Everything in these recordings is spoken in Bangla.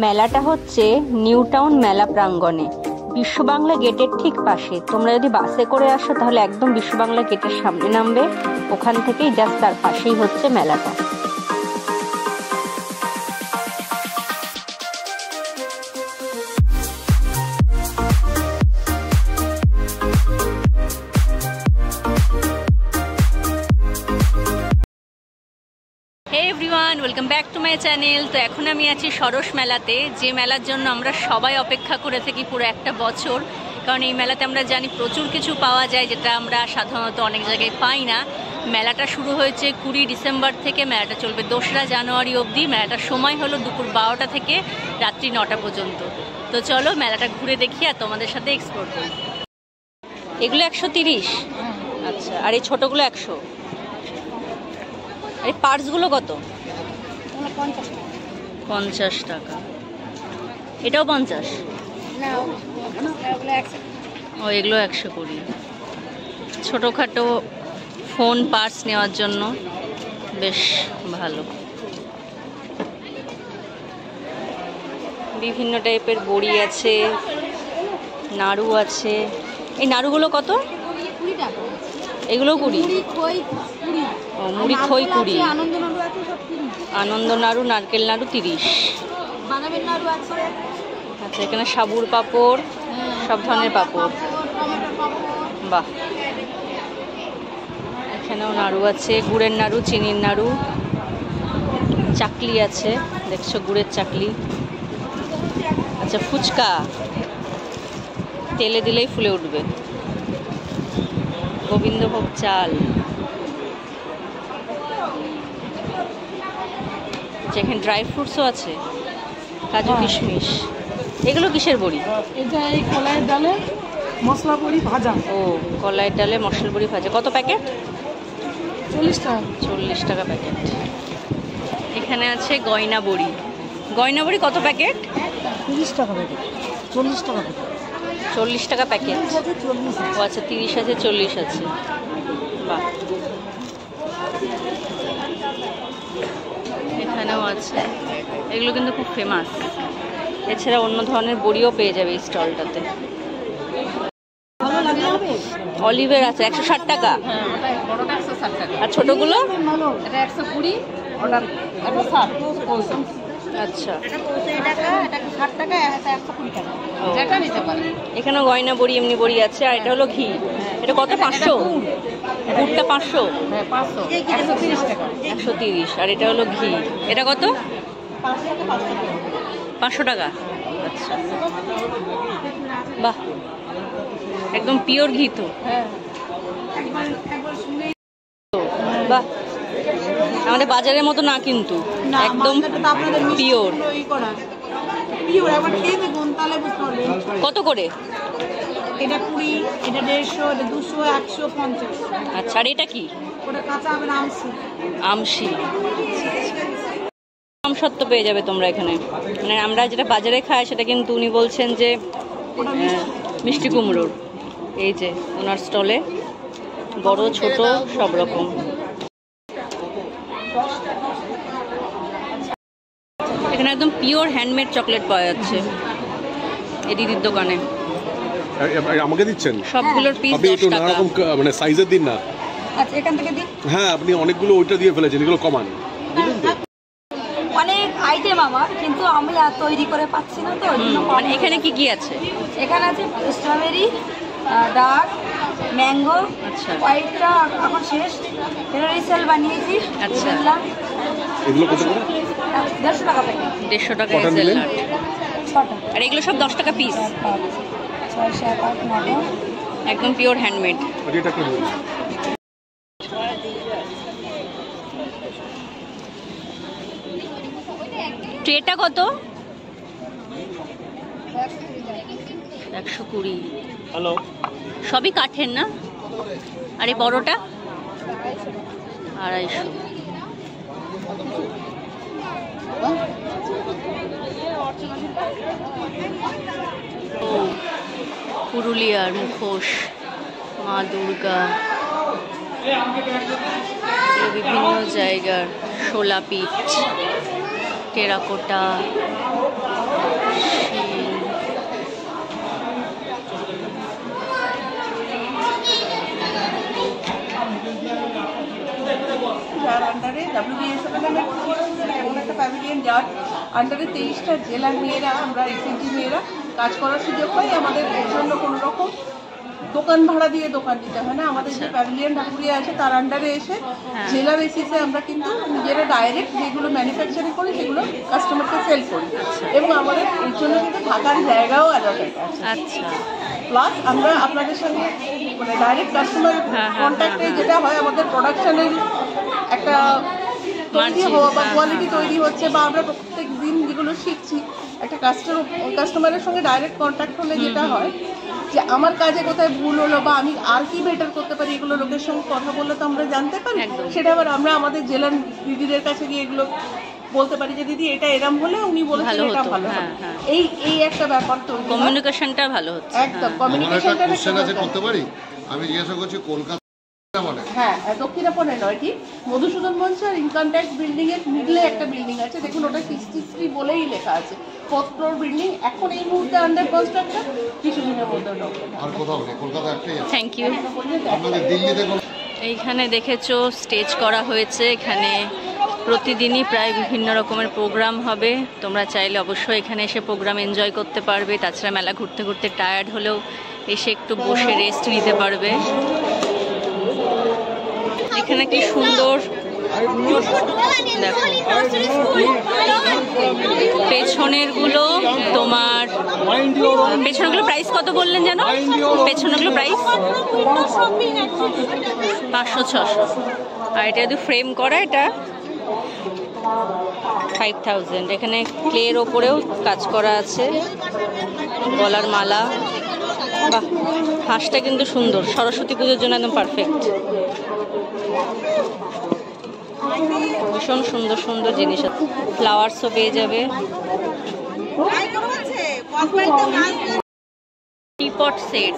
মেলাটা হচ্ছে নিউ টাউন মেলা প্রাঙ্গণে, বিশ্ব বাংলা গেটের ঠিক পাশে। তোমরা যদি বাসে করে আসো তাহলে একদম বিশ্ব বাংলা গেটের সামনে নামবে, ওখান থেকেই জাস্ট তার পাশেই হচ্ছে মেলাটা। Welcome back to my channel. তো এখন আমি আছি সরস মেলাতে, যে মেলার জন্য আমরা সবাই অপেক্ষা করে থাকি পুরো একটা বছর। কারণ এই মেলাতে আমরা জানি প্রচুর কিছু পাওয়া যায়, যেটা আমরা সাধারণত অনেক জায়গায় পাই না। মেলাটা শুরু হয়েছে 20 ডিসেম্বর থেকে, মেলাটা চলবে 2রা জানুয়ারি অবধি। মেলাটার সময় হলো দুপুর 12টা থেকে রাত্রি 9টা পর্যন্ত। তো চলো মেলাটা ঘুরে দেখি আর তোমাদের সাথে এক্সপ্লোর করি। এগুলো 130, আচ্ছা। আর এই ছোটোগুলো 100। এই পার্টসগুলো কত? 50 টাকা। এটাও 50? ও, এগুলো 120। ছোটোখাটো ফোন পার্টস নেওয়ার জন্য বেশ ভালো। বিভিন্ন টাইপের বড়ি আছে, নাড়ু আছে। এই নাড়ুগুলো কত? এগুলো 20। ও, মুড়ি খই 20। আনন্দ নাড়ু, নারকেল নাড়ু 30। আচ্ছা, এখানে সাবুর পাঁপড়, সব ধরনের পাঁপড়। বাহ, এখানেও নাড়ু আছে, গুড়ের নাড়ু, চিনির নাড়ু, চাকলি আছে, দেখছো গুড়ের চাকলি। আচ্ছা, ফুচকা তেলে দিলেই ফুলে উঠবে। গোবিন্দভোগ চাল, যেখানে ড্রাই ফ্রুটসও আছে, কাজু কিশমিশ। এগুলো কিসের বড়ি? এটা এই কলাইয়ের ডালে মশলা বড়ি ভাজা। ও, কলাইয়ের ডালে মশলা বড়ি ভাজা। কত প্যাকেট? 40 টাকা। 40 টাকা প্যাকেট। এখানে আছে গয়না বড়ি। গয়না বড়ি কত প্যাকেট? 30 টাকা প্যাকেট। 40 টাকা প্যাকেট। 40 টাকা প্যাকেট। ও আচ্ছা, 30 আছে, 40 আছে। বাহ, এখানেও আছে। এগুলো কিন্তু খুব ফেমাস। এছাড়া অন্য ধরনের বড়িও পেয়ে যাবে এই স্টলটাতে। অলিভের আছে 160 টাকা। আর ছোটগুলো? আচ্ছা, এখানেও গয়না বড়ি, এমনি বড়ি আছে। আর এটা হলো ঘি। এটা কত? 500? গুড়টা 500? 130। আর এটা হলো ঘি। এটা কত? 500 টাকা। আচ্ছা, বাহ, একদম পিওর ঘি তো। বাহ, আমাদের বাজারের মতো না কিন্তু, একদম পিওর। কত করে? এটা 20, এটা 150, এটা 200, 150। আচ্ছা, আর এটা কি? ওটা কাঁচা আমের আমসি। আমসি। আমসত্ব পেয়ে যাবে তোমরা এখানে। মানে আমরা যেটা বাজারে খাই সেটা কিন্তু উনি বলছেন যে মিষ্টি কুমড়োর। এই যে ওনার স্টলে বড় ছোট সব রকম। এখানে একদম পিওর হ্যান্ডমেড চকলেট পাওয়া যাচ্ছে এই দিদির দোকানে। আমাকে দিচ্ছেন? সবগুলোর পিস 10 টাকা। মানে সাইজের দিন না। আচ্ছা, এখান থেকে দিন। হ্যাঁ, আপনি অনেকগুলো ওইটা দিয়ে ফেলেছেন, এগুলো কমান। অনেক আইটেম আমার, কিন্তু আমি আর তৈরি করে পাচ্ছি না তো। মানে এখানে কি কি আছে? এখানে আছে স্ট্রবেরি, ডার্ক ম্যাঙ্গো। আচ্ছা, হোয়াইটটা এখন শেষ, ফেরারিসেল বানিয়েছি। আচ্ছা, এগুলো কত করে? 150 টাকা প্যাকেট। 150 টাকা হেজেলনাট। 6টা। আর এগুলো সব 10 টাকা পিস। 6, 7, 8, 9। একদম পিওর হ্যান্ডমেড। এটা কি বলুন? ট্রেটা কত? 120। হ্যালো, সবই কাঠের না? আর এই বড়টা 250। পুরুলিয়ার মুখোশ, মা দুর্গা, বিভিন্ন জায়গার শোলাপিঠ, টেরাকোটা, যার আন্ডারে WBSFL এমন একটা প্যাভিলিয়ন যার আন্ডারে 23টা জেলার মেয়েরা, আমরা এসএসজি মেয়েরা কাজ করার সুযোগ পাই। আমাদের এর জন্য কোনো রকম দোকান ভাড়া দিয়ে দোকান দিতে হয় না। আমাদের যে প্যাভিলিয়ন ঢাকুরিয়া আছে তার আন্ডারে এসে জেলা বেসিসে আমরা কিন্তু নিজেরা ডাইরেক্ট যেগুলো ম্যানুফ্যাকচারিং করি সেগুলো কাস্টমারকে সেল করি, এবং আমাদের এর জন্য কিন্তু থাকার জায়গাও অ্যালটেড আছে। আচ্ছা, প্লাস আমরা আপনাদের সঙ্গে মানে ডাইরেক্ট কাস্টমার কন্ট্যাক্টে যেটা হয়, আমাদের প্রোডাকশনের একটা তৈরি হওয়া বা কোয়ালিটি তৈরি হচ্ছে, বা আমরা প্রত্যেক দিন যেগুলো শিখছি, একটা কাস্টমারের সঙ্গে ডাইরেক্ট কন্ট্যাক্ট হলে যেটা হয় যে আমার কাজে কোথায় ভুল হলো বা আমি আর কি বেটার করতে পারি, এগুলো লোকের সঙ্গে কথা বললে তো আমরা জানতে পারি। সেটা আবার আমরা আমাদের জেলার দিদিদের কাছে গিয়ে এগুলো বলতে পারি যে দিদি এটা এরম হলে উনি বলেছেন এটা ভালো হবে। এই একটা ব্যাপার তো কমিউনিকেশনটা ভালো হচ্ছে। একদম কমিউনিকেশনটা করতে পারি। আমি জিজ্ঞাসা করছি কলকাতা হ্যাঁ দক্ষিণাপনে নয়, ঠিক মধুসূদন মঞ্চ আর ইনকাম ট্যাক্স বিল্ডিং এর মিডলে একটা বিল্ডিং আছে, দেখুন ওটা 63 বলেই লেখা আছে, 4th ফ্লোর বিল্ডিং। এখন এই মুহূর্তে আন্ডার কনস্ট্রাকশন, কিছুদিনের মধ্যে আর কোথাও নেই, কলকাতা একটাই আছে। Thank you. আপনাদের দিল্লিতে এইখানে দেখেছো স্টেজ করা হয়েছে, এখানে প্রতিদিনই প্রায় বিভিন্ন রকমের প্রোগ্রাম হবে। তোমরা চাইলে অবশ্যই এখানে এসে প্রোগ্রাম এনজয় করতে পারবে। তাছাড়া মেলা ঘুরতে ঘুরতে টায়ার্ড হলেও এসে একটু বসে রেস্ট নিতে পারবে। এখানে কি সুন্দর দেখো, পেছনের গুলো তোমার, পেছনের গুলো প্রাইস কত বললেন যেন? পেছনের গুলো প্রাইস 500-600, আর এটা যদি ফ্রেম করা এটা 5000। এখানে ক্লের ওপরেও কাজ করা আছে, গলার মালা। বাহ, হাঁসটা কিন্তু সুন্দর, সরস্বতী পুজোর জন্য একদম পারফেক্ট। ভীষণ সুন্দর সুন্দর জিনিস আছে, ফ্লাওয়ার্সও পেয়ে যাবে। টিপট সেট,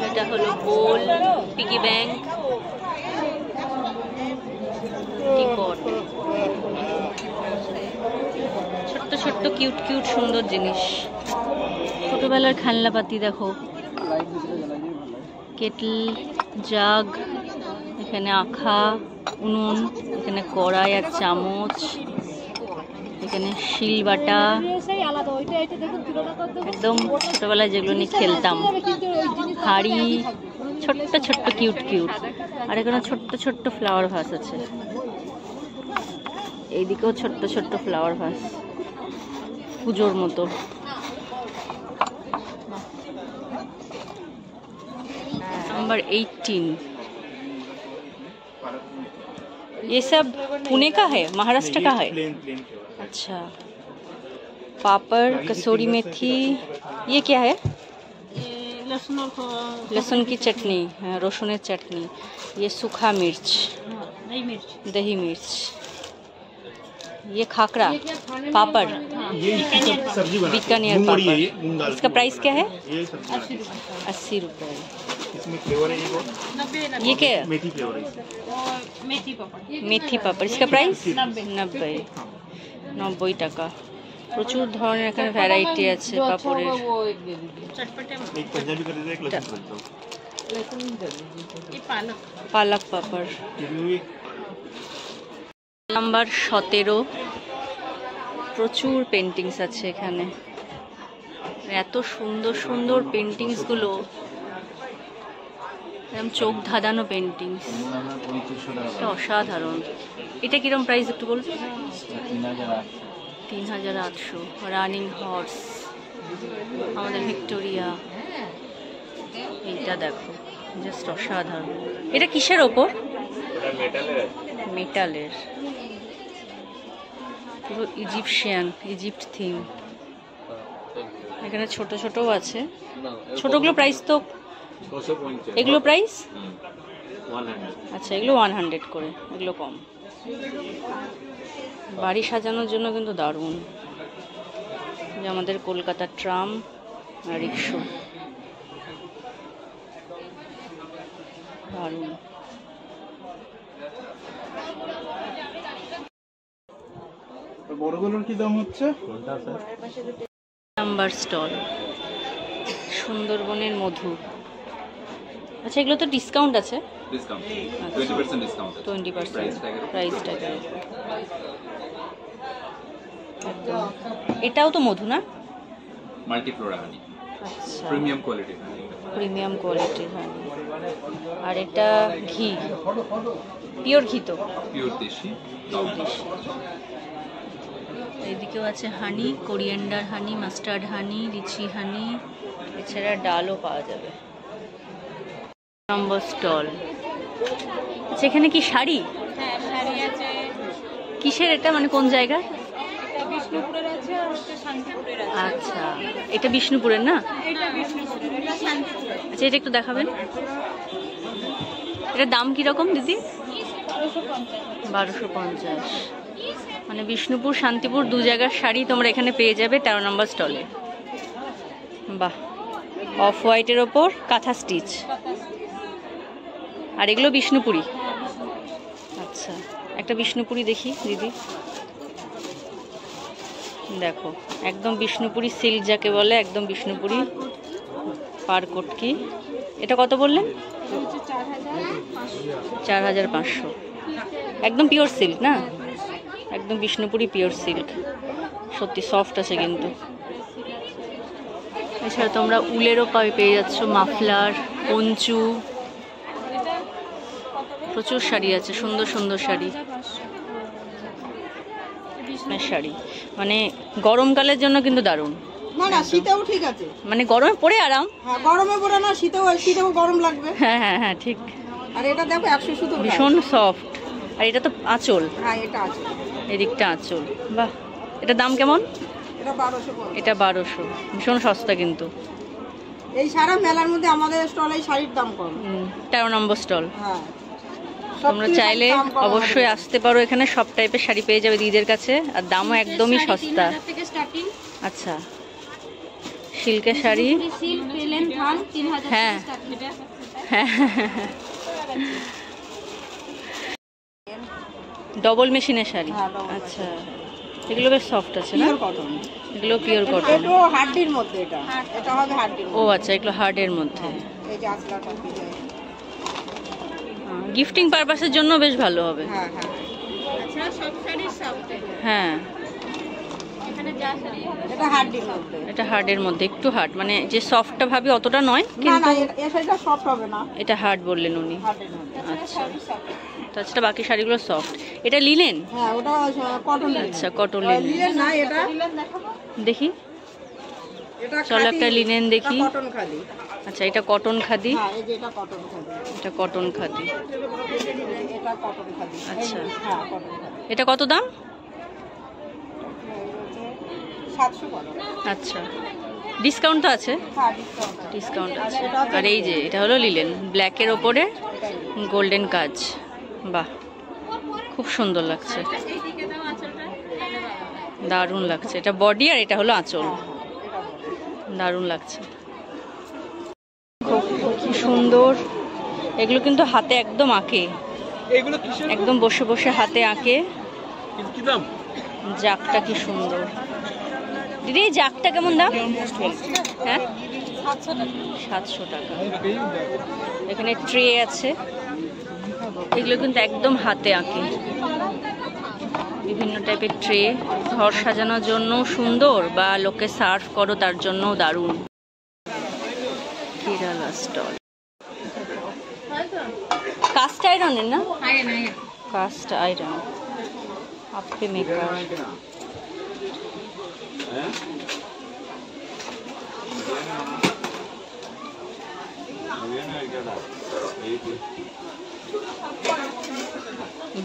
এটা হলো বোল, পিগি ব্যাংক, টিপট, ছোট্ট ছোট্ট কিউট কিউট সুন্দর জিনিস। ছোটবেলার খেলনাপাতি দেখো, কেটল, জাগ, এখানে আখা, উনুন, এখানে কড়াই আর চামচ, এখানে শিলবাটা, একদম ছোটবেলায় যেগুলো নিয়ে খেলতাম, হাড়ি, ছোট্ট ছোট্ট কিউট কিউট। আর এখানে ছোট্ট ছোট্ট ফ্লাওয়ার ভাস আছে, এইদিকেও ছোট্ট ছোট্ট ফ্লাওয়ার ভাস, পুজোর মতো। नंबर 18, ये सब पुणे का है, महाराष्ट्र का है? अच्छा, पापड़, कसूरी मेथी, ये क्या है? लहसुन की चटनी, रोशुन चटनी, ये सूखा मिर्च, दही मिर्च, ये खाकरा, पापड़, बीकानेर पापड़। इसका प्राइस क्या है? 80 रुपये। इसमें फ्लेवर है ये क्या है? मेथी फ्लेवर है। मेथी पापड़, इसका प्राइस 90 টাকা। প্রচুর ধরনের এখানে ভ্যারাইটি আছে পাপড়ের। एक पंजाबी कर दीजिए, एक लहसुन कर दो। পালক পাপড়। নাম্বার 17, প্রচুর পেন্টিংস আছে এখানে, এত সুন্দর সুন্দর পেন্টিংসগুলো, একদম চোখ ধাঁধানো পেন্টিংস, অসাধারণ। এটা কিরকম প্রাইস একটু বলছো? 3800। রানিং হর্স, আমাদের ভিক্টোরিয়া। এইটা দেখো, জাস্ট অসাধারণ। এটা কিসের ওপর? মেটালের, পুরো ইজিপ্ট থিম। এখানে ছোট ছোটও আছে, ছোটগুলো প্রাইস তো, এগুলো প্রাইস? আচ্ছা, এগুলো 100 করে, এগুলো কম। বাড়ি সাজানোর জন্য কিন্তু দারুণ, যে আমাদের কলকাতার ট্রাম আর রিক্সা, দারুণ। বড়গুলোর কি দাম হচ্ছে? নাম্বার স্টল, সুন্দরবনের মধু। আচ্ছা, এগুলো তো ডিসকাউন্ট আছে? ডিসকাউন্ট 20% ডিসকাউন্ট 20% প্রাইস ট্যাগের উপর। একদম। এটাও তো মধু না? মাল্টিফ্লোরা হানি, আচ্ছা, প্রিমিয়াম কোয়ালিটির হানি। প্রিমিয়াম কোয়ালিটির হানি। আর এটা ঘি, পিওর ঘি তো? পিওর দেশি। এইদিকেও আছে হানি, কোরিয়েন্ডার হানি, মাস্টার্ড হানি, লিচি হানি, এছাড়া ডালও পাওয়া যাবে। নম্বর স্টল। আচ্ছা, এখানে কি শাড়ি? হ্যাঁ, শাড়ি আছে। কিসের এটা, মানে কোন জায়গা? এটা বিষ্ণুপুরের আছে আর হচ্ছে শান্তিপুরের আছে। আচ্ছা, এটা বিষ্ণুপুরের না? এটা বিষ্ণুপুরের, এটা শান্তিপুরের। আচ্ছা, এটা একটু দেখাবেন। এটার দাম কিরকম দিদি? 1250। মানে বিষ্ণুপুর শান্তিপুর দু জায়গার শাড়ি তোমরা এখানে পেয়ে যাবে 13 নম্বর স্টলে। বাহ, অফ হোয়াইটের ওপর কাঁথা স্টিচ। আর এগুলো বিষ্ণুপুরি? আচ্ছা, একটা বিষ্ণুপুরি দেখি দিদি। দেখো, একদম বিষ্ণুপুরি সিল্ক যাকে বলে, একদম বিষ্ণুপুরি পারকোটকি। এটা কত বললেন? 4500। একদম পিওর সিল্ক না? একদম বিষ্ণুপুরি পিওর সিল্ক, সত্যি সফট আছে কিন্তু। এছাড়া তোমরা উলেরও পেয়ে যাচ্ছ, মাফলার, পঞ্চু, প্রচুর শাড়ি আছে, সুন্দর সুন্দর শাড়ি। শাড়ি মানে গরমকালের জন্য কিন্তু দারুণ। না না, শীতেও ঠিক আছে, মানে গরমে পরে আরাম। হ্যাঁ, গরমে পরে না, শীতেও গরম লাগবে। হ্যাঁ হ্যাঁ হ্যাঁ, ঠিক। আর এটা দেখো 100 শুধু ভীষণ সফট। আর এটা তো আঁচল। হ্যাঁ, এটা আছে, এদিকটা আঁচল। বাহ, এটার দাম কেমন? এটা 1200। এটা 1200, ভীষণ সস্তা কিন্তু। এই সারা মেলার মধ্যে আমাদের স্টলে শাড়ির দাম কম। 13 নম্বর স্টল। হ্যাঁ, তোমরা চাইলে অবশ্যই আসতে পারো, এখানে সব টাইপের শাড়ি পেয়ে যাবে দিদিদের কাছে, আর দামও একদমই সস্তা। আচ্ছা, সিল্কের শাড়ি। হ্যাঁ হ্যাঁ, ডবল মেশিনের শাড়ি। আচ্ছা, এগুলো বেশ সফট আছে না? এগুলো পিওর কটন। এটা হার্ডির মধ্যে, এটা হবে হার্ডির। ও আচ্ছা, এগুলো হার্ডের মধ্যে। এই যে আসলাটা ডিজাইন, গিফটিং পারপাসের জন্য বেশ ভালো হবে। হ্যাঁ হ্যাঁ। আচ্ছা, সব শাড়ি সফট। হ্যাঁ, এখানে যা শাড়ি, এটা হার্ডির মধ্যে। এটা হার্ডের মধ্যে, একটু হার্ড, মানে যে সফটটা ভাবি অতটা নয় না কিন্তু। না, এই শাড়িটা সফট হবে না, এটা হার্ড বললেন উনি। হার্ডির মধ্যে। আচ্ছা, তাছাড়া বাকি শাড়িগুলো সফট। এটা লিনেন? হ্যাঁ, ওটা কটন। আচ্ছা, কটন লিনেন। লিনেন না, এটা দেখি, এটা চলো একটা লিনেন দেখি। কটন খাদি। আচ্ছা, এটা কটন খাদি। হ্যাঁ, এই যে এটা কটন খাদি। এটা কটন খাদি। এটা কটন খাদি। আচ্ছা, হ্যাঁ, কটন খাদি। এটা কত দাম? 700 কটন। আচ্ছা, ডিসকাউন্ট তো আছে? হ্যাঁ, ডিসকাউন্ট। ডিসকাউন্ট আছে। আর এই যে এটা হলো লিলেন, ব্ল্যাকের ওপরে গোল্ডেন কাজ। বাহ, খুব সুন্দর লাগছে, দারুণ লাগছে। এটা বডি আর এটা হলো আঁচল, দারুণ লাগছে, খুব সুন্দর। এগুলো কিন্তু হাতে একদম আঁকে, একদম বসে বসে হাতে আঁকে। কি দাম? জাকটা কি সুন্দর দিদি, এই জাকটা কেমন দাম? হ্যাঁ, 700 টাকা। এখানে ট্রে আছে, এগুলো কিন্তু একদম হাতে আঁকে, বিভিন্ন টাইপের ট্রে, ঘর সাজানোর জন্য সুন্দর, বা লোকে সার্ভ করো তার জন্যও দারুণ। কেরালা স্টল, কাস্ট আয়রনের না? কাস্ট আয়রন, আপে মেকার।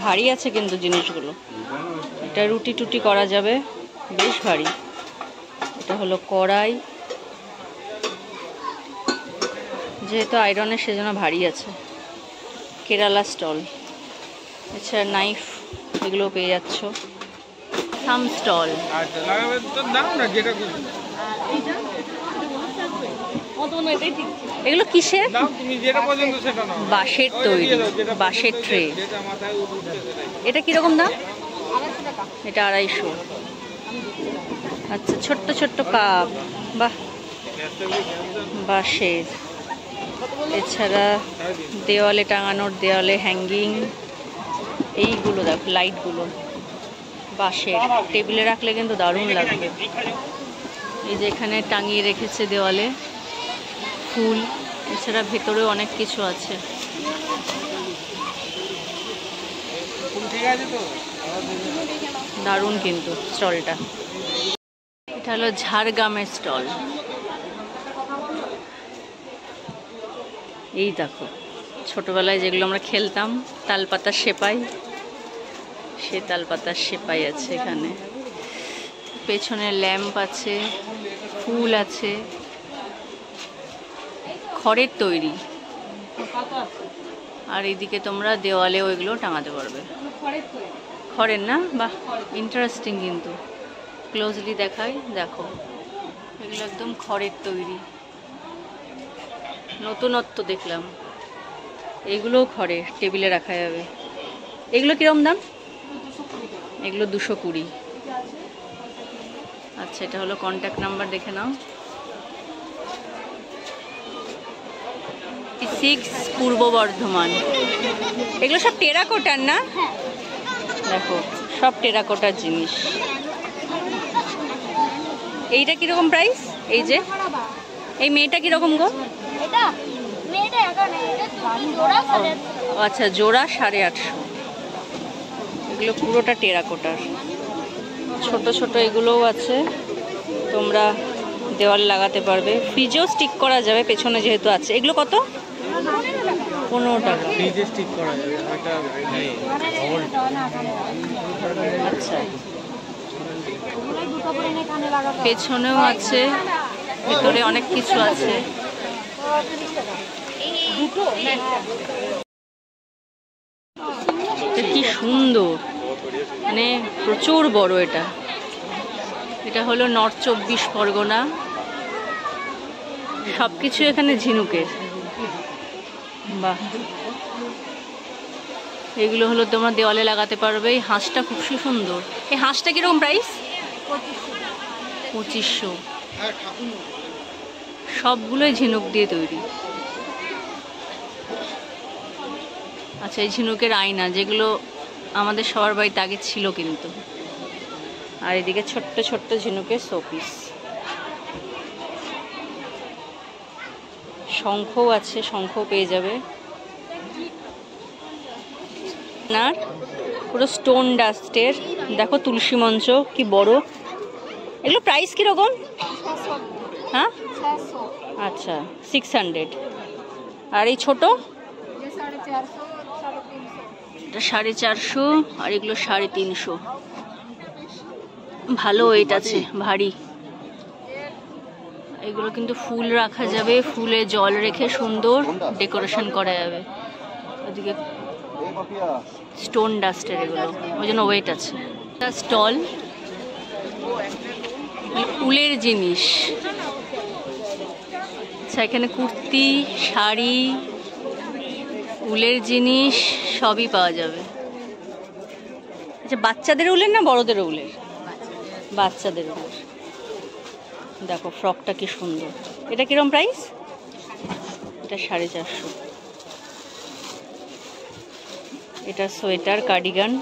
ভারী আছে কিন্তু জিনিসগুলো, এটা রুটি টুটি করা যাবে, বেশ ভারী। এটা হলো কড়াই, যেহেতু আয়রনের সেজন্য ভারী আছে। কেরালা স্টল। এছাড়া নাইফ এগুলো পেয়ে যাচ্ছ। থাম স্টল, এগুলো কিসের? বাঁশের তৈরি, বাঁশের ট্রে। এটা কিরকম দাম? এটা 250। আচ্ছা, ছোট্ট ছোট্ট কাপ, বাহ, বাঁশের। এছাড়া দেওয়ালে টাঙানোর, দেওয়ালে হ্যাঙ্গিং, এইগুলো দেখো লাইটগুলো বাঁশের, টেবিলে রাখলে কিন্তু দারুণ লাগবে। এই যে এখানে টাঙিয়ে রেখেছে দেওয়ালে ফুল, এছাড়া ভেতরেও অনেক কিছু আছে। দারুণ কিন্তু স্টলটা। এটা হলো ঝাড়গ্রামের স্টল। এই দেখো ছোটবেলায় যেগুলো আমরা খেলতাম, তালপাতার সেপাই, সে তালপাতার সেপাই আছে এখানে। পেছনে ল্যাম্প আছে, ফুল আছে, খড়ের তৈরি। আর এইদিকে তোমরা দেওয়ালেও এগুলো টাঙাতে পারবে। খড়ের না? বাহ, ইন্টারেস্টিং কিন্তু। ক্লোজলি দেখাই, দেখো এগুলো একদম খড়ের তৈরি। নতুনত্ব দেখলাম। এগুলোও খড়ের, টেবিলে রাখা যাবে। এগুলো কিরম দাম? এগুলো 220। আচ্ছা, এটা হলো কন্ট্যাক্ট নাম্বার, দেখে নাও। 6 পূর্ব বর্ধমান। এগুলো সব টেরাকোটার না? দেখো সব টেরাকোটার জিনিস। এইটা কিরকম প্রাইস? এই যে এই মেয়েটা কিরকম গো? আচ্ছা, জোড়া 850। এগুলো পুরোটা টেরাকোটার। ছোট ছোট এগুলোও আছে, তোমরা দেওয়ালে লাগাতে পারবে। ফ্রিজেও স্টিক করা যাবে পেছনে যেহেতু আছে। এগুলো কত? 15 টাকা। ফ্রিজে স্টিক করা যাবে। আচ্ছা, পেছনেও আছে, ভেতরে অনেক কিছু আছে। এটা কি সুন্দর, মানে প্রচুর বড়। এটা এটা হলো নর্থ 24 পরগনা। সবকিছু এখানে ঝিনুকের। বাহ, এগুলো হলো তোমরা দেওয়ালে লাগাতে পারবে। এই হাঁসটা খুব সুন্দর। এই হাঁসটা কিরকম প্রাইস? 2500। সবগুলোই ঝিনুক দিয়ে তৈরি। আচ্ছা, এই ঝিনুকের আয়না, যেগুলো আমাদের সবার বাড়িতে আগে ছিল কিন্তু। আর এদিকে ছোট্ট ছোট্ট ঝিনুকের শোপিস। শঙ্খও আছে, শঙ্খও পেয়ে যাবে। না, পুরো স্টোন ডাস্টের। দেখো তুলসী মঞ্চ কি বড়। এগুলো প্রাইস কিরকম? হ্যাঁ, আচ্ছা 600। আর এই ছোট? এটা 450, আর এগুলো 350। ভালো ওয়েট আছে, ভারী। এগুলো কিন্তু ফুল রাখা যাবে, ফুলে জল রেখে সুন্দর ডেকোরেশন করা যাবে। ওদিকে স্টোন ডাস্টের এগুলো, ওই জন্য ওয়েট আছে। স্টল, উলের জিনিস। আচ্ছা, এখানে কুর্তি, শাড়ি, উলের জিনিস সবই পাওয়া যাবে। আচ্ছা, বাচ্চাদের উলের না বড়দের উলের? বাচ্চাদের উলের। দেখো ফ্রকটা কি সুন্দর। এটা কিরম প্রাইস? এটা 450। এটা সোয়েটার, কার্ডিগান।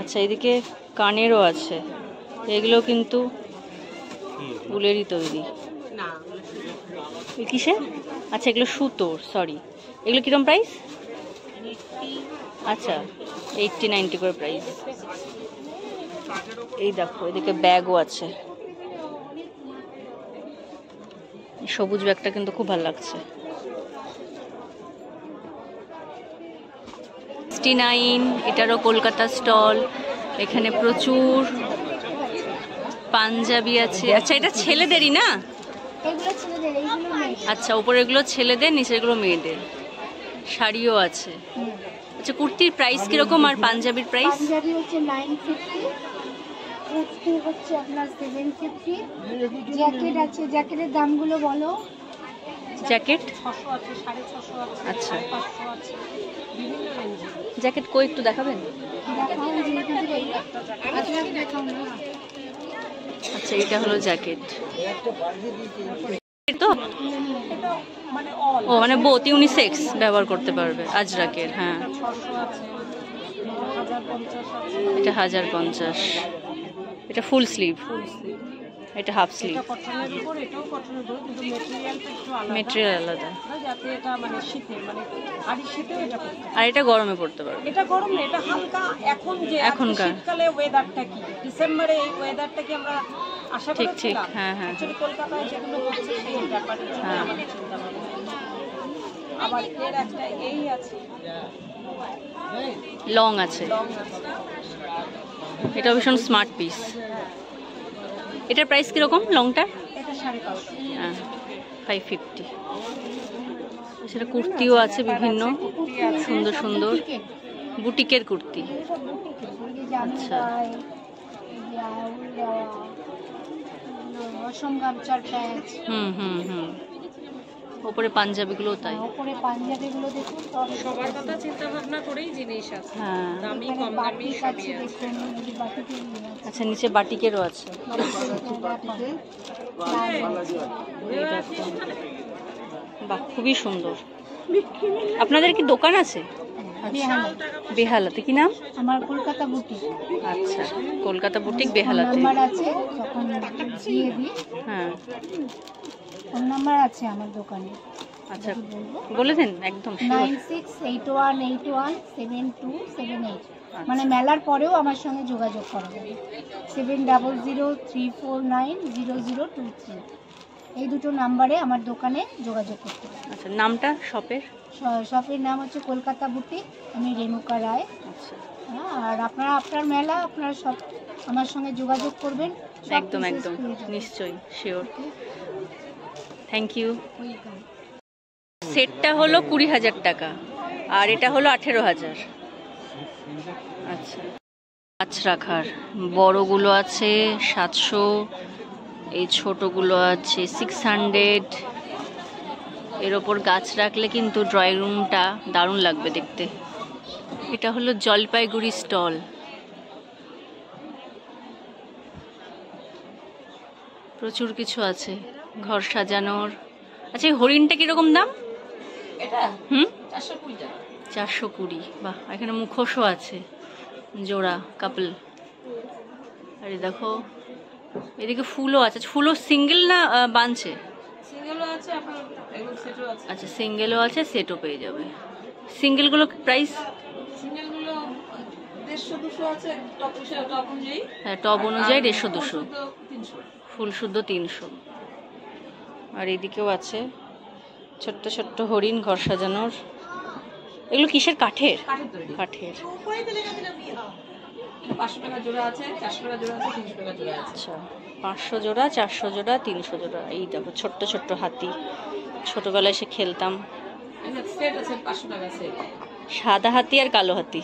আচ্ছা, এদিকে কানেরও আছে। এগুলো কিন্তু উলেরই তৈরি। কিসের? আচ্ছা, এগুলো সুতোর, সরি। এগুলো কিরম প্রাইস? আচ্ছা, 80-90 করে প্রাইস। এই দেখো এদিকে ব্যাগও আছে। সবুজ ব্যাগটা কিন্তু খুব ভালো লাগছে। 69, এটারও কলকাতা স্টল। এখানে প্রচুর পাঞ্জাবি আছে। আচ্ছা, এটা ছেলেদেরই না? আচ্ছা, উপরে এগুলো ছেলেদের, নিচে এগুলো মেয়েদের। শাড়িও আছে। আচ্ছা, কুর্তির প্রাইস কিরকম আর পাঞ্জাবির প্রাইস? পাঞ্জাবি হচ্ছে 950, কুর্তি হচ্ছে আপনার 750। জ্যাকেট আছে, জ্যাকেটের দামগুলো বলো। জ্যাকেট 600 আছে, 650 আছে, আচ্ছা 500 আছে, বিভিন্ন রেঞ্জে। জ্যাকেট কই একটু দেখাবেন? আচ্ছা, এটা হলো জ্যাকেট। তো মানে অল ও মানে বোথ ইউনিসেক্স ব্যবহার করতে পারবে আজরাকের। হ্যাঁ 600 আছে, 1050 আছে। এটা 1050, এটা ফুল স্লিভ, এটা হাফ স্লিভ। এটা কটনের উপর, এটাও কটনের উপর, কিন্তু মেটেরিয়ালটা একটু আলাদা। মেটেরিয়াল আলাদা, যাতে এটা মানে শীতে মানে ভারী শীতেও এটা করতে পারবে। আর এটা গরমে পড়তে পারবে। এটা গরম না, এটা হালকা। এখন যে এখনকার শীতকালে ওয়েদারটা কি, ডিসেম্বরে এই ওয়েদারটা কি আমরা আশা ঠিক ঠিক। করেছিলাম? হ্যাঁ হ্যাঁ অ্যাকচুয়ালি কলকাতায় যেগুলো হচ্ছে সেই ব্যাপারে আমাদের চিন্তা ভাবনা। আবার এর একটা এই আছে, লং আছে, লং আছে। এটা ভীষণ স্মার্ট পিস। এটার প্রাইস কিরকম লংটা? এটা 550। হ্যাঁ 550। সেটা কুর্তিও আছে বিভিন্ন সুন্দর সুন্দর বুটিকের কুর্তি। আচ্ছা অসম গামছার প্যাচ, ওপরে পাঞ্জাবিগুলো তাই। ওপরে পাঞ্জাবিগুলো দেখুন সব সবার কথা চিন্তা ভাবনা করেই জিনিস আছে, হ্যাঁ দামি এখানে কম দামি বাটিক আছে সবই আছে। দেখুন, এই বাটিকের নিয়ে আছে। আচ্ছা নিচে বাটিকেরও আছে। এই দেখো। বাহ খুবই সুন্দর। আপনাদের কি দোকান আছে? বেহালাতে কি নাম? আমার কলকাতা বুটিক আচ্ছা কলকাতা বুটিক বেহালাতে। নাম্বার আছে, তখন দিয়ে দিই। হ্যাঁ ফোন নাম্বার আছে আমার দোকানে, আচ্ছা বলে দেন একদম sure। 9681817278। মানে মেলার পরেও আমার সঙ্গে যোগাযোগ করা যাবে। 7003490023। এই দুটো নাম্বারে আমার দোকানে যোগাযোগ করতে হবে। আচ্ছা নামটা শপের? শপের নাম হচ্ছে কলকাতা বুটিক, আমি রেণুকা রায়। আচ্ছা হ্যাঁ, আর আপনারা আপনার মেলা আপনারা সব আমার সঙ্গে যোগাযোগ করবেন। সব একদম pieces একদম পেয়ে যাবেন। নিশ্চয়ই শিওর। Thank you. সেটটা হলো 20,000 টাকা আর এটা হলো 18,000। আচ্ছা গাছ রাখার বড়গুলো আছে 700, এই ছোটগুলো আছে 600। এর ওপর গাছ রাখলে কিন্তু ড্রয়িং রুমটা দারুণ লাগবে দেখতে। এটা হলো জলপাইগুড়ি স্টল। প্রচুর কিছু আছে ঘর সাজানোর। আচ্ছা এই হরিণটা কিরকম দাম? এটা 420 টাকা। 420। বাহ এখানে মুখোশও আছে জোড়া কাপল। আরে দেখো এদিকে ফুলও আছে। ফুলও সিঙ্গেল না বানছে? সিঙ্গেলও আছে, আপনার এগুলো সেটও আছে। আচ্ছা সিঙ্গেলও আছে, সেটও পেয়ে যাবে। সিঙ্গেলগুলো প্রাইস? সিঙ্গেলগুলো 150-200 আছে, টপ অনুযায়ী। হ্যাঁ টপ অনুযায়ী 150-200, 300। ফুল শুদ্ধ 300। আর এদিকেও আছে ছোট্ট ছোট্ট হরিণ ঘর সাজানোর। এগুলো কিসের? কাঠের? কাঠের। 500 টাকা জোড়া আছে, 400 টাকা জোড়া আছে, 300 টাকা জোড়া আছে। আচ্ছা 500 জোড়া, 400 জোড়া, 300 জোড়া। এই দেখো ছোট্ট ছোট্ট হাতি, ছোটবেলায় সে খেলতাম। এটা সেট আছে 500 টাকা সেট। সাদা হাতি আর কালো হাতি।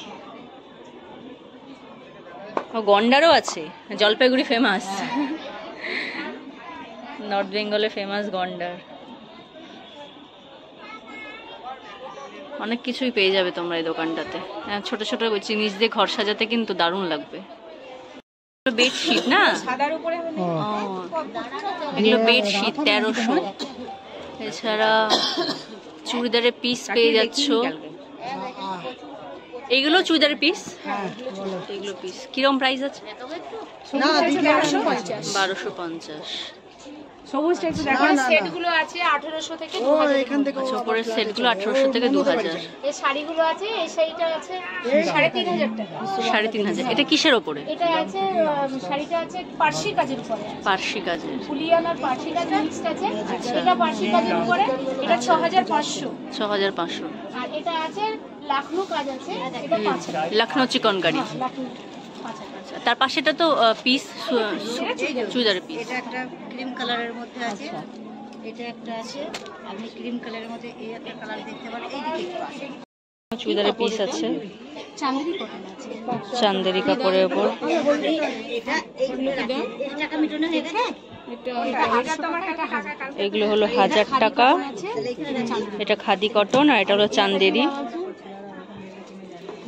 ও গন্ডারও আছে, জলপাইগুড়ি ফেমাস, নর্থ বেঙ্গলে ফেমাস গন্ডার। অনেক কিছুই পেয়ে যাবে তোমরা এই দোকানটাতে। ছোট ছোট জিনিস দিয়ে ঘর সাজাতে কিন্তু দারুণ লাগবে। বেডশিট না? সাদার উপরে হলে এগুলো বেডশিট 1300। এছাড়া চুড়িদারের পিস পেয়ে যাচ্ছ। এগুলো চুড়িদারের পিস? এগুলো পিস কিরম প্রাইস আছে? 1250। সবুজটা একটু দেখো। সেটগুলো আছে 1800 থেকে 2000। আচ্ছা উপরের সেটগুলো 1800 থেকে 2000। এই শাড়িগুলো আছে, এই শাড়িটা আছে 3500 টাকা। 3500। এটা কিসের ওপরে? এটা আছে শাড়িটা আছে পার্সি কাজের উপরে, পার্সি কাজের। ফুলিয়ানার পার্সি কাজ আছে। আচ্ছা। এটা পার্সি কাজের উপরে, এটা 6500। 6500। আর এটা আছে লাখনৌ কাজ আছে, এটা 5000। লখনৌ চিকনকারি। লাখনৌ 5000। আচ্ছা তার পাশেটা তো পিস চুড়িদারের পিস। এটা একটা ক্রিম কালারের মধ্যে আছে, এটা একটা আছে আপনি ক্রিম কালারের মধ্যে এই একটা কালার দেখতে পারেন। এইদিকে একটু আছে চুড়িদারের পিস আছে, চাঁদেরি কটন আছে, চান্দেরি কাপড়ের উপর। এটা এইগুলো রাখি 1 টাকা মিটার হয়ে গেছে। এগুলো হলো 1000 টাকা। এটা খাদি কটন আর এটা হলো চান্দেরি।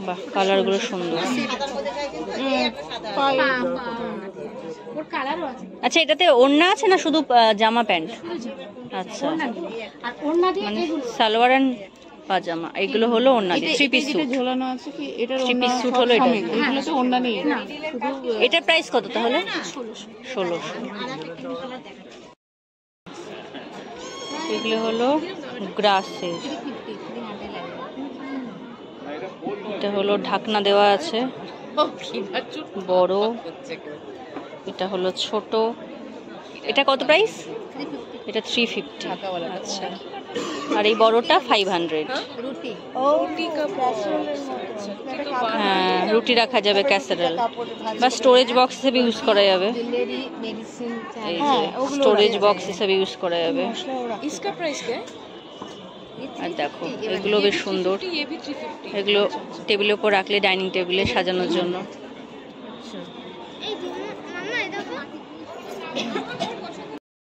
বাহ কালারগুলো সুন্দর। ওর কালারও আছে। আচ্ছা এটাতে ওড়না আছে না শুধু জামা প্যান্ট? আচ্ছা, আর ওড়না দিয়ে মানে এগুলো সালোয়ার অ্যান্ড পাজামা এগুলো হলো ওড়না দিয়ে, 3 পিস স্যুট। ঝোলানো আছে কি এটার 3 পিস স্যুট হলো এটা। এগুলো তো ওড়না নেই, শুধু এটার প্রাইস কত তাহলে? 1600। এগুলো হলো গ্রাসের, এটা হলো ঢাকনা দেওয়া আছে বড়, এটা হলো ছোট। এটা কত প্রাইস? এটা 350। আচ্ছা, আর এই বড়টা 500। হ্যাঁ, রুটি রাখা যাবে, ক্যাসারেল বা স্টোরেজ বক্স হিসেবে ইউজ করা যাবে। এই যে স্টোরেজ বক্স হিসেবে ইউজ করা যাবে। আর দেখো এগুলো বেশ সুন্দর, এগুলো টেবিলের উপর রাখলে ডাইনিং টেবিলে সাজানোর জন্য।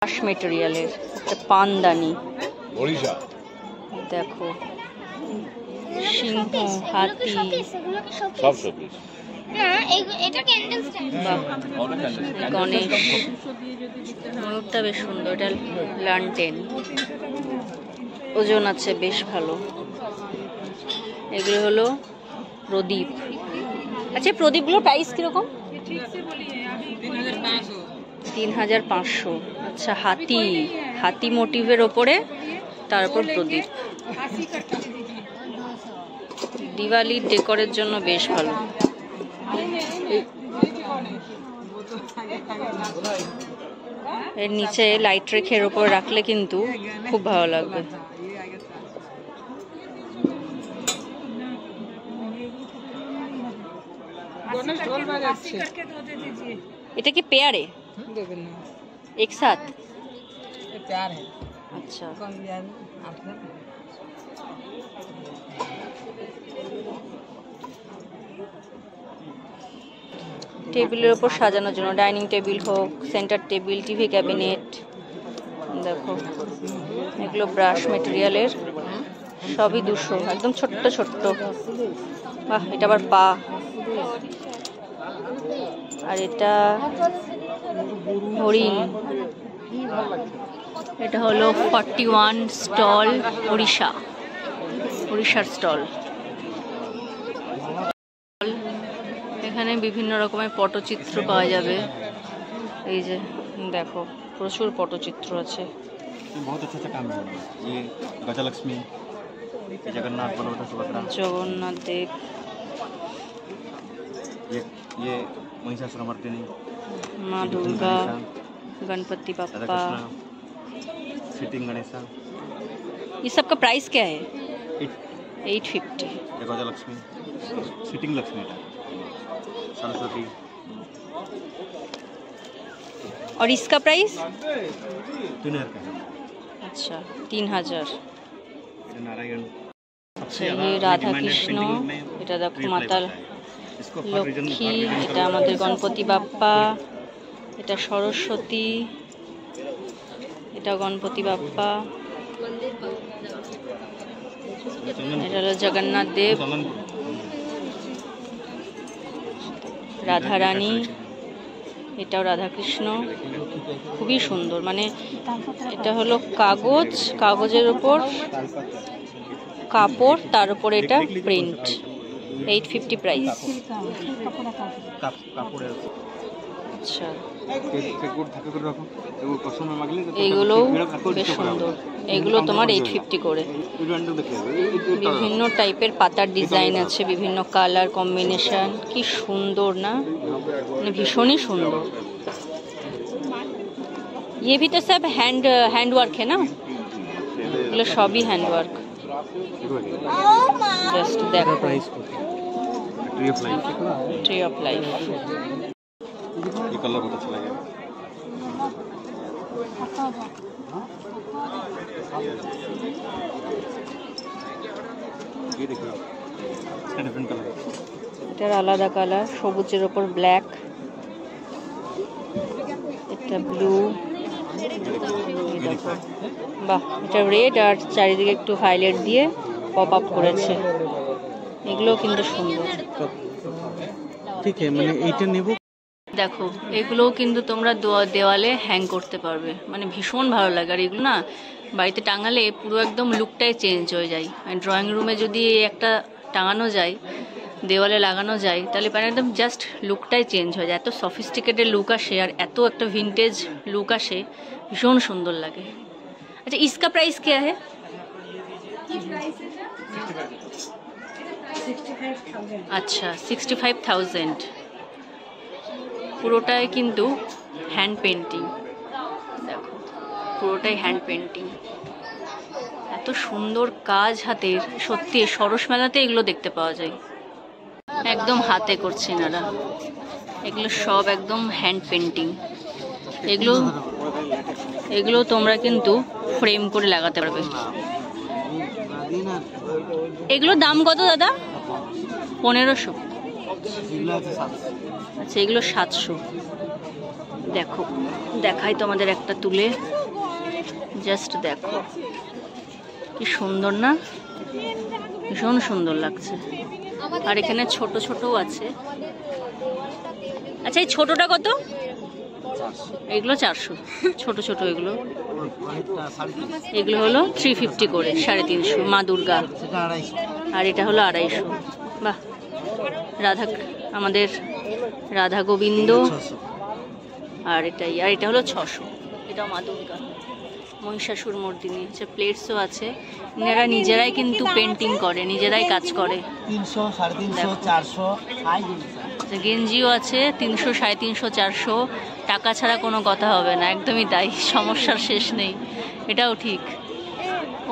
বাঁশ মেটেরিয়ালের একটা পানদানি, ওড়িশা দেখো সিংহ, হাতি, সব শোপিস। বাহ, গণেশ, ময়ূরটা বেশ সুন্দর, এটা লান্টেন, ওজন আছে বেশ ভালো। এগুলো হলো প্রদীপ। আচ্ছা, প্রদীপগুলোর প্রাইস কিরকম? 3500। আচ্ছা, হাতি, হাতি মোটিভের ওপরে তারপর প্রদীপ, দিওয়ালির ডেকোরের জন্য বেশ ভালো। এর নিচে লাইট রেখে এর ওপর রাখলে কিন্তু খুব ভালো লাগবে। এটা কি পেয়ারে एक साथ? प्यार है। अच्छा, টেবিলের উপর সাজানোর জন্য, ডাইনিং টেবিল হোক, সেন্টার টেবিল, টিভি ক্যাবিনেট। দেখো এগুলো ব্রাশ মেটেরিয়ালের, সবই 200, একদম ছোট্ট ছোট্ট। বাহ, এটা আবার পা। আর এটা হরিণ, এটা হলো 41 স্টল, উড়িষ্যার স্টল। এখানে বিভিন্ন রকমের পটচিত্র পাওয়া যাবে। এই যে দেখো প্রচুর পটচিত্র আছে। बहुत अच्छा काम है ये गजलक्ष्मी, जगन्नाथ बलभद्र सुभद्रा, जगन्नाथ देव, ये महिषासुरमर्दिनी, माँ दुर्गा, गणपति बप्पा, सिटिंग गणेशा। ये सब का प्राइस क्या है? 850। ये गजलक्ष्मी, सिटिंग लक्ष्मी, सरस्वती। और इसका प्राइस? 3000 का है। अच्छा, 3000। नारायण। अच्छा, ये राधा कृष्ण, এটা দেখো মাতা লক্ষ্মী, এটা আমাদের গণপতি বাপ্পা, এটা সরস্বতী, এটা গণপতি বাপ্পা, এটা হলো জগন্নাথ দেব, রাধা রানী, এটাও রাধাকৃষ্ণ। খুবই সুন্দর, মানে এটা হলো কাগজ, কাগজের উপর কাপড়, তার উপর এটা প্রিন্ট। 850 প্রাইস। আচ্ছা, এইগুলো বেশ সুন্দর, এইগুলো তোমার 850 করে। বিভিন্ন টাইপের পাতার ডিজাইন আছে, বিভিন্ন কালার কম্বিনেশন, কি সুন্দর না, মানে ভীষণই সুন্দর। ये भी तो सब हैंड वर्क है ना, এগুলো সবই হ্যান্ড ওয়ার্ক। জাস্ট দেখো, ट्री ऑफ लाइफ। ये कलर बहुत अच्छा लगेगा। ये देखो, इसका डिफरेंट कलर है। এটার আলাদা কালার, সবুজের ওপর ব্ল্যাক, এটা ব্লু, বাহ, এটা রেড, আর চারিদিকে একটু হাইলাইট দিয়ে পপ আপ করেছে। এগুলো কিন্তু সুন্দর। ঠিক আছে, মানে এইটা নেব। দেখো এগুলোও কিন্তু তোমরা দেওয়ালে হ্যাং করতে পারবে, মানে ভীষণ ভালো লাগে। আর এগুলো না বাড়িতে টাঙালে পুরো একদম লুকটাই চেঞ্জ হয়ে যায়। ড্রয়িং রুমে যদি একটা টাঙানো যায়, দেওয়ালে লাগানো যায়, তাহলে মানে একদম জাস্ট লুকটাই চেঞ্জ হয়ে যায়। এত সফিস্টিকেটেড লুক আসে আর এত একটা ভিন্টেজ লুক আসে, ভীষণ সুন্দর লাগে। আচ্ছা इसका प्राइस क्या है? আচ্ছা 65,000। পুরোটাই কিন্তু হ্যান্ড পেন্টিং, দেখো পুরোটাই হ্যান্ড পেন্টিং, এত সুন্দর কাজ হাতের। সত্যি সরস মেলাতে এগুলো দেখতে পাওয়া যায়, একদম হাতে করছে এনারা, এগুলো সব একদম হ্যান্ড পেন্টিং। এগুলো তোমরা কিন্তু ফ্রেম করে লাগাতে পারবে। এগুলো দাম কত দাদা? 1500। আচ্ছা এগুলো 700। দেখো দেখাই তোমাদের একটা তুলে, জাস্ট দেখো কি সুন্দর না, ভীষণ সুন্দর লাগছে। আর এখানে ছোট ছোটও আছে। আচ্ছা এই ছোটটা কত? এগুলো 400, ছোট ছোট এগুলো। এগুলো হলো 350 করে, 350 মা দুর্গা। আর এটা হলো 250। বাহ, আমাদের রাধা গোবিন্দ। আর এটা হলো 600, এটাও মা দুর্গা, মহিষাসুর মর্দিনী। আচ্ছা প্লেটসও আছে। এনারা নিজেরাই কিন্তু পেন্টিং করে, নিজেরাই কাজ করে। 300, 350, 400 গেঞ্জিও আছে 300, 350, 400। টাকা ছাড়া কোনো কথা হবে না, একদমই তাই, সমস্যার শেষ নেই। এটাও ঠিক।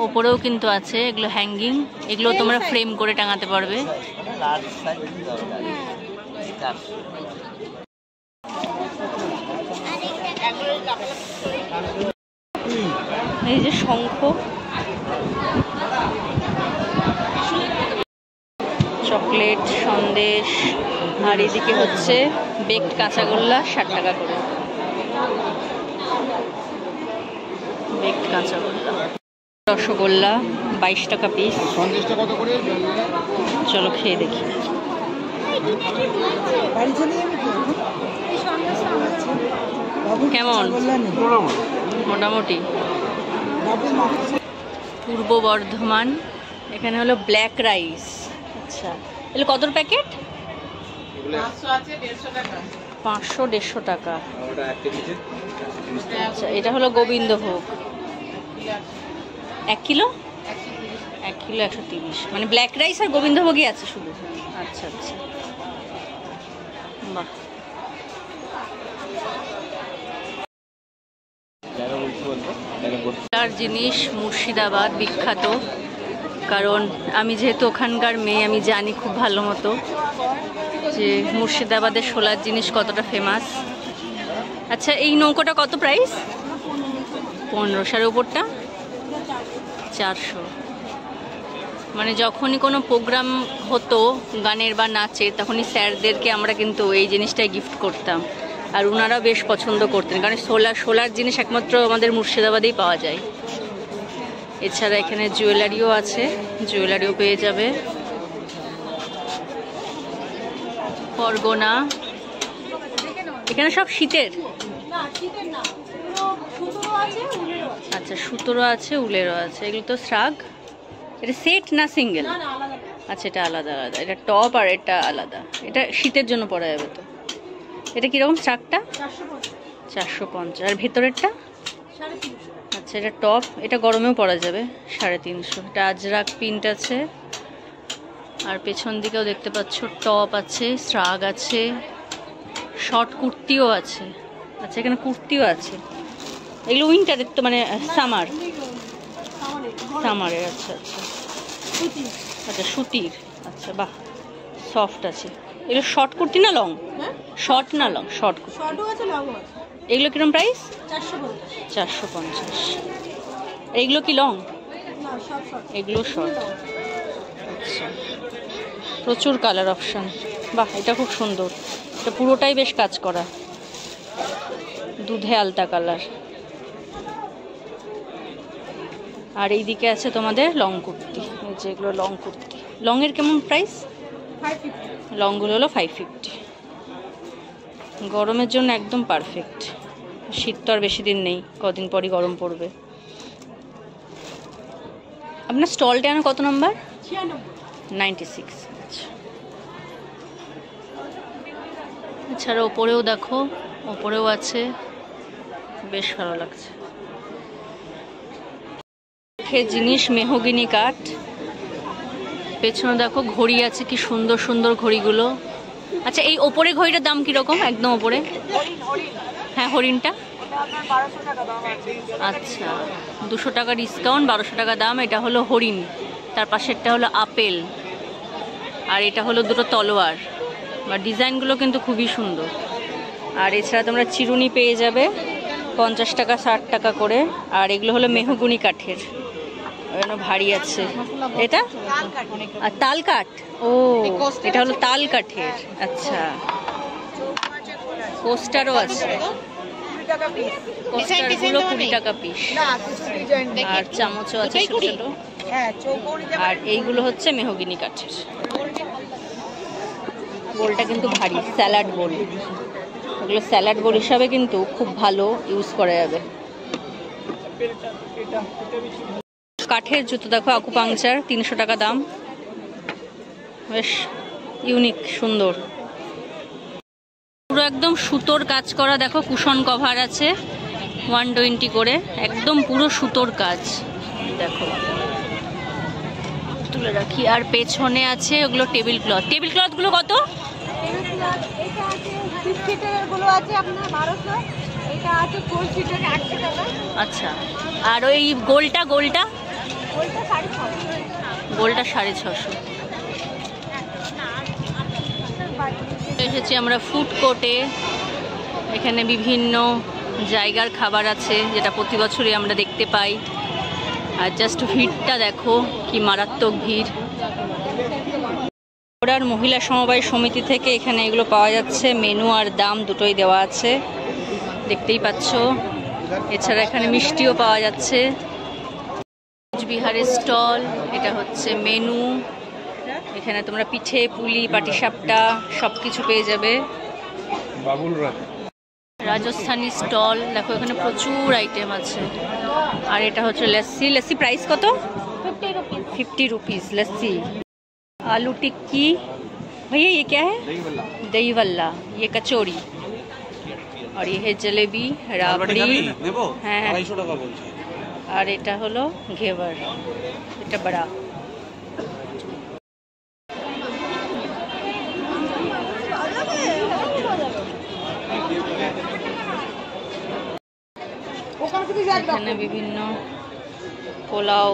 ওপরেও কিন্তু আছে এগুলো হ্যাঙ্গিং, এগুলো তোমরা ফ্রেম করে টাঙাতে পারবে। এই যে শঙ্খ, চকলেট, সন্দেশ। আর এদিকে হচ্ছে বেকড কাঁচাগোল্লা, 60 টাকা করে বেকড কাঁচাগোল্লা। রসগোল্লা 22 টাকা পিস। চলো খেয়ে দেখি। কেমন? মোটামুটি। পূর্ব বর্ধমান, এখানে হলো ব্ল্যাক রাইস। আচ্ছা এগুলো কত প্যাকেট? 500, 150 টাকা। আচ্ছা এটা হলো গোবিন্দভোগ, 1 কিলো 130। মানে ব্ল্যাক রাইস আর গোবিন্দভোগই আছে শুধু। আচ্ছা আচ্ছা, বাহ। তার জিনিস মুর্শিদাবাদ বিখ্যাত, কারণ আমি যেহেতু ওখানকার মেয়ে, আমি জানি খুব ভালো মতো যে মুর্শিদাবাদের শোলার জিনিস কতটা ফেমাস। আচ্ছা এই নৌকোটা কত প্রাইস? 1500। উপরটা 400। মানে যখনই কোনো প্রোগ্রাম হতো গানের বা নাচের, তখনই স্যারদেরকে আমরা কিন্তু এই জিনিসটাই গিফট করতাম। আর ওনারা বেশ পছন্দ করতেন, কারণ শোলার জিনিস একমাত্র আমাদের মুর্শিদাবাদেই পাওয়া যায়। এছাড়া এখানে জুয়েলারিও আছে, জুয়েলারিও পেয়ে যাবে। পরগনা, এখানে সব শীতের। আচ্ছা সুতোরও আছে, উলেরও আছে। এগুলো তো শ্রাগ। এটা সেট না সিঙ্গেল? আচ্ছা এটা আলাদা আলাদা, এটা টপ আর এটা আলাদা। এটা শীতের জন্য পরা যাবে তো। এটা কিরকম শ্রাগটা? 450। আর ভেতরেরটা? আচ্ছা এটা টপ, এটা গরমেও পরা যাবে, 350। এটা আজরাক প্রিন্ট আছে। আর পেছন দিকেও দেখতে পাচ্ছ টপ আছে, শ্রাগ আছে, শর্ট কুর্তিও আছে। আচ্ছা এখানে কুর্তিও আছে। এগুলো উইন্টারের তো, মানে সামারের। আচ্ছা আচ্ছা আচ্ছা সুতির। আচ্ছা বাহ, সফট আছে। এগুলো শর্ট কুর্তি না লং? শর্ট না লং? শর্ট কুর্তি। এগুলো কিরকম প্রাইস? 450। এইগুলো কি লং? এগুলো শর্ট। আচ্ছা প্রচুর কালার অপশান। বাহ এটা খুব সুন্দর, এটা পুরোটাই বেশ কাজ করা, দুধে আলতা কালার। আর এইদিকে আছে তোমাদের লং কুর্তি, যেগুলো লং কুর্তি। লংয়ের কেমন প্রাইস? লংগুলো হলো 550। গরমের জন্য একদম পারফেক্ট। শীত তো আর বেশি দিন নেই, কদিন পরই গরম পড়বে। আপনার স্টলটা যেন কত নম্বর? 96। আচ্ছা, এছাড়া ওপরেও দেখো, ওপরেও আছে, বেশ ভালো লাগছে। জিনিস মেহগিনি কাঠ। পেছনে দেখো ঘড়ি আছে, কি সুন্দর সুন্দর ঘড়িগুলো। আচ্ছা, এই ওপরে ঘড়িটার দাম কিরকম? একদম ওপরে, হ্যাঁ হরিণটা। আচ্ছা, 200 টাকা ডিসকাউন্ট, 1200 টাকা দাম। এটা হলো হরিণ, তার পাশেরটা হলো আপেল, আর এটা হলো দুটো তলোয়ার। বা ডিজাইনগুলো কিন্তু খুবই সুন্দর। আর এছাড়া তোমরা চিরুনি পেয়ে যাবে 50 টাকা 60 টাকা করে। আর এগুলো হলো মেহগনি কাঠের, ভারী আছে। এটা আর তাল কাঠ। ও, এটা হলো তাল কাঠের। আচ্ছা, কোস্টারও আছে, কোস্টারগুলো 20 টাকা পিস। আর চামচও আছে ছোট ছোট। আর এইগুলো হচ্ছে মেহগিনি কাঠের। বোলটা কিন্তু ভারী, স্যালাড বোল। এগুলো স্যালাড বোল হিসাবে কিন্তু খুব ভালো ইউজ করা যাবে। কাঠের জুতো দেখো, আকুপাংচার, 300 টাকা দাম। বেশ ইউনিক, সুন্দর। পুরো একদম সুতোর কাজ করা দেখো, কুশন কভার আছে 120 করে, একদম পুরো সুতোর কাজ। দেখো, তুলে রাখি। আর পেছনে আছে ওগুলো টেবিল ক্লথ। টেবিল ক্লথ গুলো কত? আচ্ছা, আর ওই গোলটা? গোলটা 650। এসেছি আমরা ফুড কোর্টে। এখানে বিভিন্ন জায়গার খাবার আছে, যেটা প্রতি বছরই আমরা দেখতে পাই। আর জাস্ট ভিড়টা দেখো, কি মারাত্মক ভিড়। ওরার মহিলা সমবায় সমিতি থেকে এখানে এগুলো পাওয়া যাচ্ছে। মেনু আর দাম দুটোই দেওয়া আছে, দেখতেই পাচ্ছ। এছাড়া এখানে মিষ্টিও পাওয়া যাচ্ছে। বিহারের স্টল, এটা হচ্ছে মেনু। এখানে তোমরা পিঠে, পুলি, পাটিসাপটা সব কিছু পেয়ে যাবে। রাজস্থানি স্টল দেখো, এখানে প্রচুর আইটেম আছে। আর এটা হচ্ছে লস্যি। লস্যি প্রাইস কত? 50 रुपीज़ लस्सी। आलू टिक्की। भैया ये क्या है? दही वल्ला। ये कचौड़ी। और ये है जलेबी, राबड़ी। হ্যাঁ, আর এটা হলো ঘেবার, এটা বড়া। এখানে বিভিন্ন পোলাও,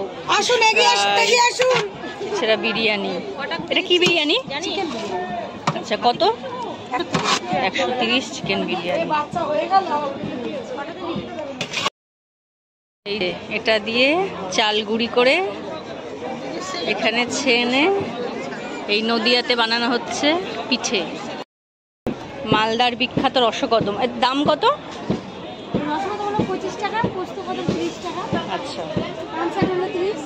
এছাড়া বিরিয়ানি। এটা কি বিরিয়ানি? আচ্ছা, কত? 130 চিকেন বিরিয়ানি। এটা দিয়ে চাল গুঁড়ি করে এখানে ছেনে এই নদিয়াতে বানানো হচ্ছে পিঠে। মালদার বিখ্যাত রসকদম, এর দাম কত? 25 টাকা, পোস্ত কদম 30 টাকা। আচ্ছা, পাঞ্চাল হলো 30,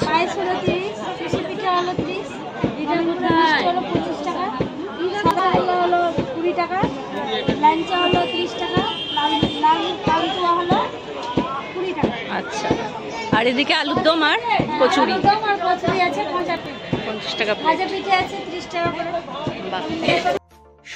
পায়েস হলো 30, সুশি পিঠা হলো 30, ইডলি হলো 25 টাকা, সাদা হলো 20 টাকা, লাঞ্চা হলো 30 টাকা, লাল কালুয়া হলো 20 টাকা। আচ্ছা, আর এদিকে আলুর দম আর কচুরি। আলুর দম আর কচুরি আছে 50 টাকা। ভাজা পিঠে আছে 30 টাকা করে।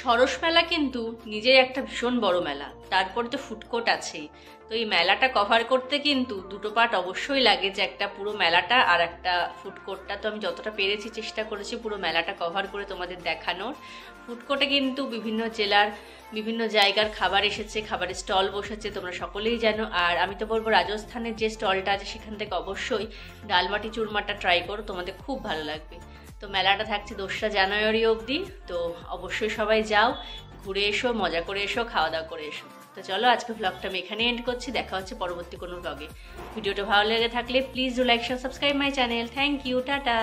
সরস মেলা কিন্তু নিজের একটা ভীষণ বড় মেলা, তারপরে তো ফুড কোর্ট আছেই। তো এই মেলাটা কভার করতে কিন্তু দুটো পার্ট অবশ্যই লাগে, যে একটা পুরো মেলাটা আর একটা ফুড কোর্টটা। তো আমি যতটা পেরেছি চেষ্টা করেছি পুরো মেলাটা কভার করে তোমাদের দেখানোর। ফুড কোর্টে কিন্তু বিভিন্ন জেলার বিভিন্ন জায়গার খাবার এসেছে, খাবারের স্টল বসেছে, তোমরা সকলেই জানো। আর আমি তো বলবো রাজস্থানের যে স্টলটা আছে সেখান থেকে অবশ্যই ডালবাটি চুরমাটা ট্রাই করো, তোমাদের খুব ভালো লাগবে। তো মেলাটা থাকছে 2রা জানুয়ারি অবধি। তো অবশ্যই সবাই যাও, ঘুরে এসো, মজা করে এসো, খাওয়া দাওয়া করে এসো। তো চলো, আজকে ব্লগটা আমি এখানে এন্ড করছি। দেখা হচ্ছে পরবর্তী কোনো ব্লগে। ভিডিওটা ভালো লেগে থাকলে please do like, share, subscribe my channel. Thank you, tata.